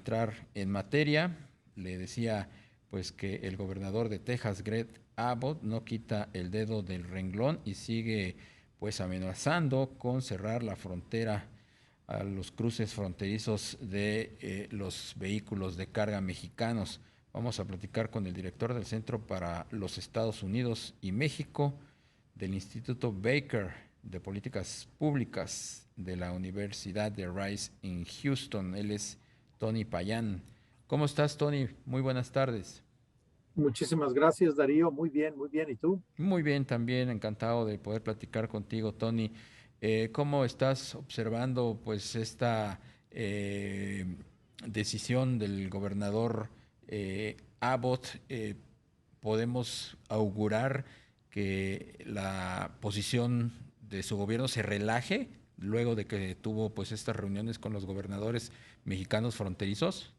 entrar en materia. Le decía pues que el gobernador de Texas, Greg Abbott, no quita el dedo del renglón y sigue pues amenazando con cerrar la frontera a los cruces fronterizos de los vehículos de carga mexicanos. Vamos a platicar con el director del Centro para los Estados Unidos y México del Instituto Baker de Políticas Públicas de la Universidad de Rice en Houston. Él es Tony Payán. ¿Cómo estás, Tony? Muy buenas tardes. Muchísimas gracias, Darío. Muy bien, muy bien. ¿Y tú? Muy bien, también encantado de poder platicar contigo, Tony. ¿Cómo estás observando pues esta eh, decisión del gobernador Abbott? ¿Podemos augurar que la posición de su gobierno se relaje luego de que tuvo pues estas reuniones con los gobernadores mexicanos fronterizos?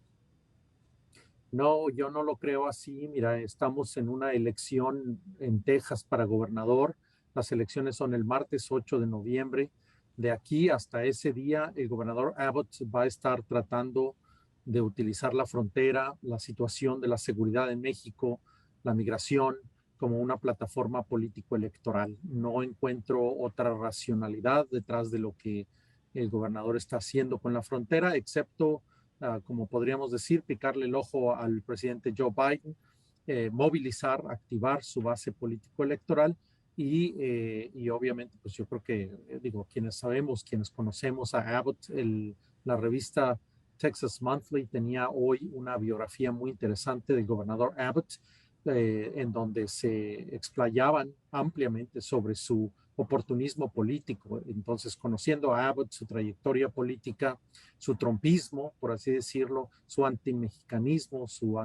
No, yo no lo creo así. Mira, estamos en una elección en Texas para gobernador. Las elecciones son el martes 8 de noviembre. De aquí hasta ese día, el gobernador Abbott va a estar tratando de utilizar la frontera, la situación de la seguridad en México, la migración, como una plataforma político-electoral. No encuentro otra racionalidad detrás de lo que el gobernador está haciendo con la frontera, excepto como podríamos decir, picarle el ojo al presidente Joe Biden, movilizar, activar su base político-electoral y obviamente, pues yo creo que, digo, quienes sabemos, quienes conocemos a Abbott, la revista Texas Monthly tenía hoy una biografía muy interesante del gobernador Abbott, en donde se explayaban ampliamente sobre su oportunismo político. Entonces, conociendo a Abbott, su trayectoria política, su trompismo, por así decirlo, su antimexicanismo, su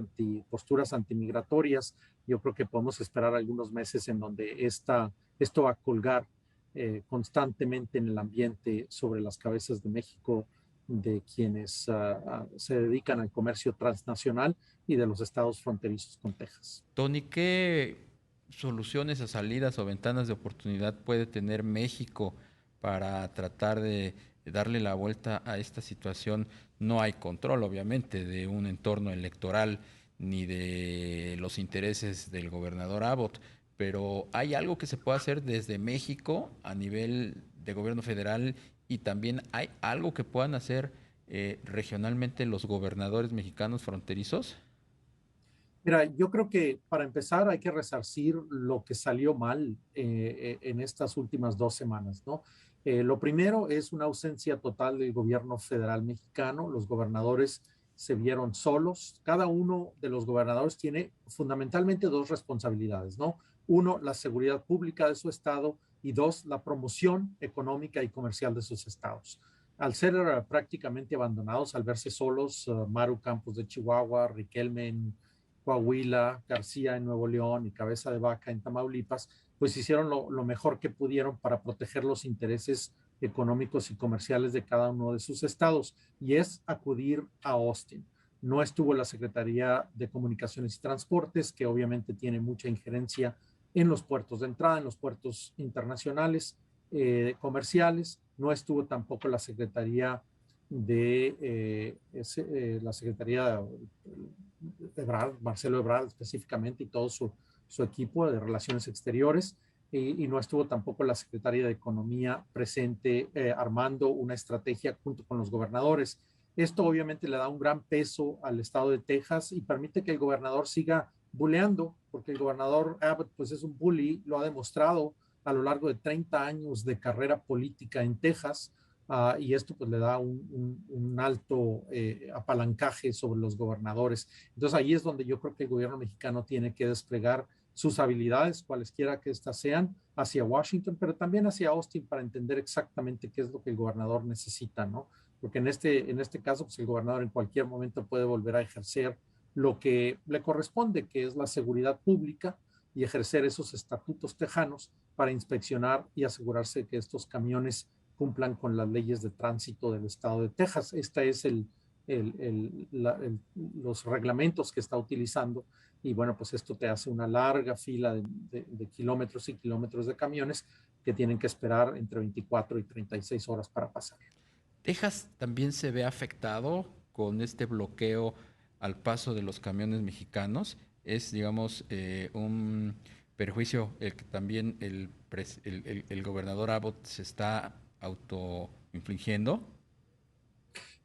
posturas antimigratorias, yo creo que podemos esperar algunos meses en donde esto va a colgar constantemente en el ambiente sobre las cabezas de México, de quienes se dedican al comercio transnacional y de los estados fronterizos con Texas. Tony, ¿qué soluciones o salidas o ventanas de oportunidad puede tener México para tratar de darle la vuelta a esta situación? No hay control, obviamente, de un entorno electoral ni de los intereses del gobernador Abbott, pero ¿hay algo que se pueda hacer desde México a nivel de gobierno federal y también hay algo que puedan hacer regionalmente los gobernadores mexicanos fronterizos? Mira, yo creo que para empezar hay que resarcir lo que salió mal en estas últimas 2 semanas, ¿no? Lo primero es una ausencia total del gobierno federal mexicano. Los gobernadores se vieron solos. Cada uno de los gobernadores tiene fundamentalmente dos responsabilidades, ¿no? Uno, la seguridad pública de su estado y dos, la promoción económica y comercial de sus estados. Al ser prácticamente abandonados, al verse solos, Maru Campos de Chihuahua, Riquelme en Coahuila, García en Nuevo León y Cabeza de Vaca en Tamaulipas, pues hicieron lo mejor que pudieron para proteger los intereses económicos y comerciales de cada uno de sus estados, y es acudir a Austin. No estuvo la Secretaría de Comunicaciones y Transportes, que obviamente tiene mucha injerencia en los puertos de entrada, en los puertos internacionales, comerciales. No estuvo tampoco la Secretaría la Secretaría Ebrard, Marcelo Ebrard específicamente y todo su equipo de relaciones exteriores, y no estuvo tampoco la secretaria de Economía presente armando una estrategia junto con los gobernadores. Esto obviamente le da un gran peso al estado de Texas y permite que el gobernador siga buleando, porque el gobernador Abbott pues es un bully, lo ha demostrado a lo largo de 30 años de carrera política en Texas, y esto pues le da un alto apalancaje sobre los gobernadores. Entonces ahí es donde yo creo que el gobierno mexicano tiene que desplegar sus habilidades, cualesquiera que éstas sean, hacia Washington, pero también hacia Austin para entender exactamente qué es lo que el gobernador necesita, ¿no? Porque en este caso, pues el gobernador en cualquier momento puede volver a ejercer lo que le corresponde, que es la seguridad pública, y ejercer esos estatutos tejanos para inspeccionar y asegurarse que estos camiones cumplan con las leyes de tránsito del estado de Texas. Este es los reglamentos que está utilizando, y bueno, pues esto te hace una larga fila de kilómetros y kilómetros de camiones que tienen que esperar entre 24 y 36 horas para pasar. Texas también se ve afectado con este bloqueo al paso de los camiones mexicanos. Es, digamos, un perjuicio el que también el gobernador Abbott se está autoinfligiendo.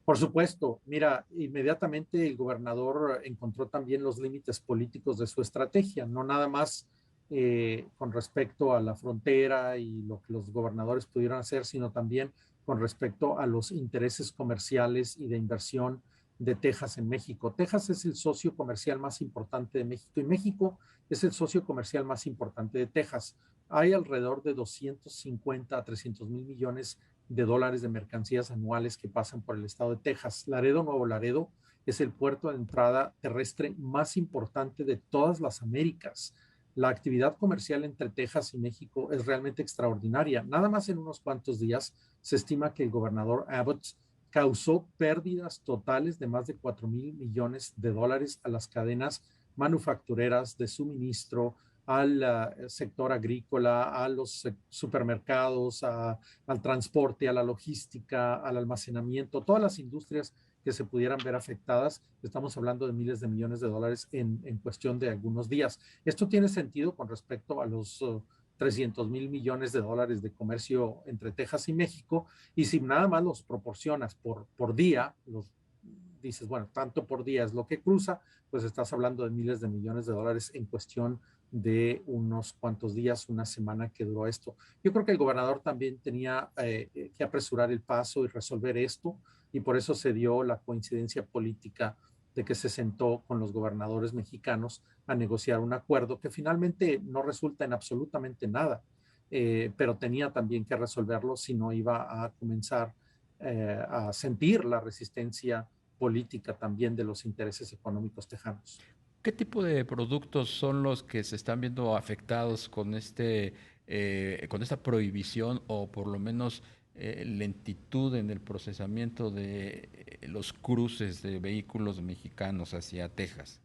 Por supuesto, mira, inmediatamente el gobernador encontró también los límites políticos de su estrategia, no nada más con respecto a la frontera y lo que los gobernadores pudieron hacer, sino también con respecto a los intereses comerciales y de inversión de Texas en México. Texas es el socio comercial más importante de México y México es el socio comercial más importante de Texas. Hay alrededor de 250 a 300 mil millones de dólares de mercancías anuales que pasan por el estado de Texas. Laredo, Nuevo Laredo, es el puerto de entrada terrestre más importante de todas las Américas. La actividad comercial entre Texas y México es realmente extraordinaria. Nada más en unos cuantos días se estima que el gobernador Abbott causó pérdidas totales de más de 4 mil millones de dólares a las cadenas manufactureras de suministro, al sector agrícola, a los supermercados, al transporte, a la logística, al almacenamiento, todas las industrias que se pudieran ver afectadas. Estamos hablando de miles de millones de dólares en cuestión de algunos días. Esto tiene sentido con respecto a los 300 mil millones de dólares de comercio entre Texas y México, y si nada más los proporcionas por día, dices, bueno, tanto por día es lo que cruza, pues estás hablando de miles de millones de dólares en cuestión de unos cuantos días, una semana que duró esto. Yo creo que el gobernador también tenía que apresurar el paso y resolver esto, y por eso se dio la coincidencia política de que se sentó con los gobernadores mexicanos a negociar un acuerdo que finalmente no resulta en absolutamente nada, pero tenía también que resolverlo si no iba a comenzar a sentir la resistencia política también de los intereses económicos tejanos. ¿Qué tipo de productos son los que se están viendo afectados con con esta prohibición o por lo menos lentitud en el procesamiento de los cruces de vehículos mexicanos hacia Texas?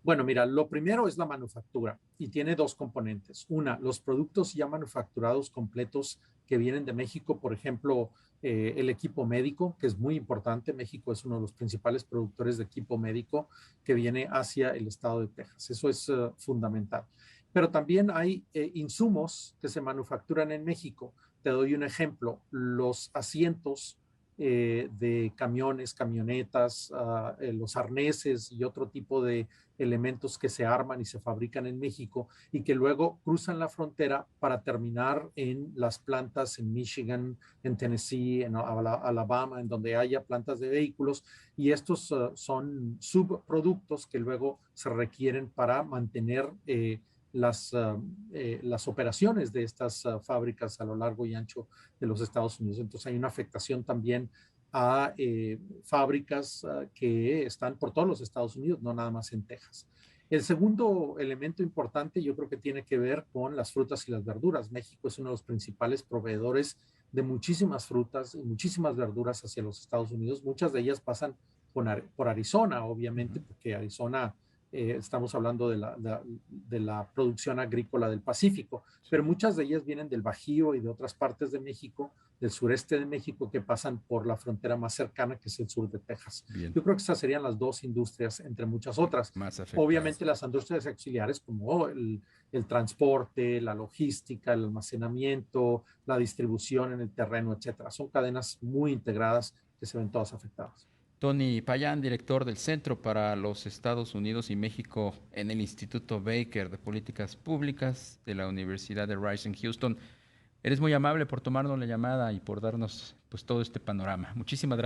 Bueno, mira, lo primero es la manufactura y tiene dos componentes. Una, los productos ya manufacturados completos que vienen de México, por ejemplo, el equipo médico, que es muy importante. México es uno de los principales productores de equipo médico que viene hacia el estado de Texas. Eso es fundamental. Pero también hay insumos que se manufacturan en México. Te doy un ejemplo, los asientos de camiones, camionetas, los arneses y otro tipo de elementos que se arman y se fabrican en México y que luego cruzan la frontera para terminar en las plantas en Michigan, en Tennessee, en Alabama, en donde haya plantas de vehículos, y estos son subproductos que luego se requieren para mantener las operaciones de estas fábricas a lo largo y ancho de los Estados Unidos. Entonces hay una afectación también a fábricas que están por todos los Estados Unidos, no nada más en Texas. El segundo elemento importante yo creo que tiene que ver con las frutas y las verduras. México es uno de los principales proveedores de muchísimas frutas y muchísimas verduras hacia los Estados Unidos. Muchas de ellas pasan por Arizona, obviamente, porque Arizona, estamos hablando de la producción agrícola del Pacífico, pero muchas de ellas vienen del Bajío y de otras partes de México, del sureste de México, que pasan por la frontera más cercana, que es el sur de Texas. Bien, Yo creo que esas serían las dos industrias, entre muchas otras. más afectadas. Obviamente las industrias auxiliares como el transporte, la logística, el almacenamiento, la distribución en el terreno, etcétera. Son cadenas muy integradas que se ven todas afectadas. Tony Payán, director del Centro para los Estados Unidos y México en el Instituto Baker de Políticas Públicas de la Universidad de Rice en Houston. Eres muy amable por tomarnos la llamada y por darnos pues todo este panorama. Muchísimas gracias.